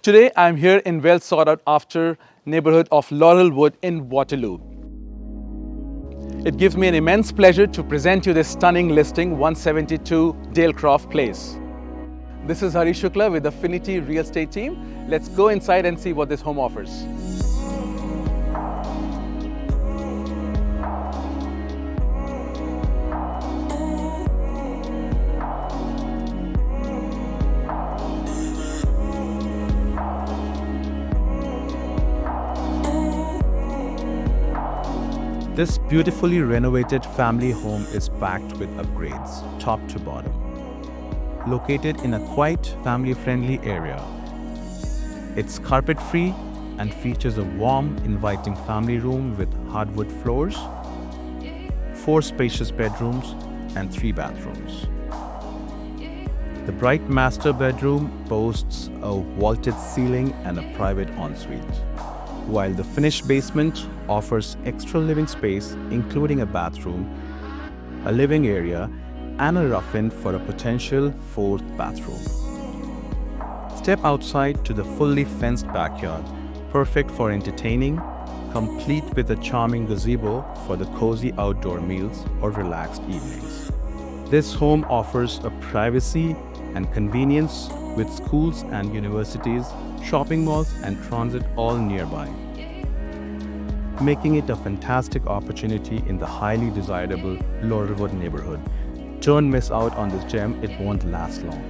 Today, I'm here in well sought out after neighborhood of Laurelwood in Waterloo. It gives me an immense pleasure to present you this stunning listing, 172 Dalecroft Place. This is Hari Shukla with Affinity Real Estate team. Let's go inside and see what this home offers. This beautifully renovated family home is packed with upgrades, top to bottom. Located in a quiet, family-friendly area. It's carpet-free and features a warm, inviting family room with hardwood floors, 4 spacious bedrooms and 3 bathrooms. The bright master bedroom boasts a vaulted ceiling and a private ensuite, while the finished basement offers extra living space including a bathroom, a living area, and a rough-in for a potential 4th bathroom. Step outside to the fully fenced backyard, perfect for entertaining, complete with a charming gazebo for the cozy outdoor meals or relaxed evenings. This home offers a privacy and convenience with schools and universities, shopping malls and transit all nearby, making it a fantastic opportunity in the highly desirable Laurelwood neighborhood. Don't miss out on this gem, it won't last long.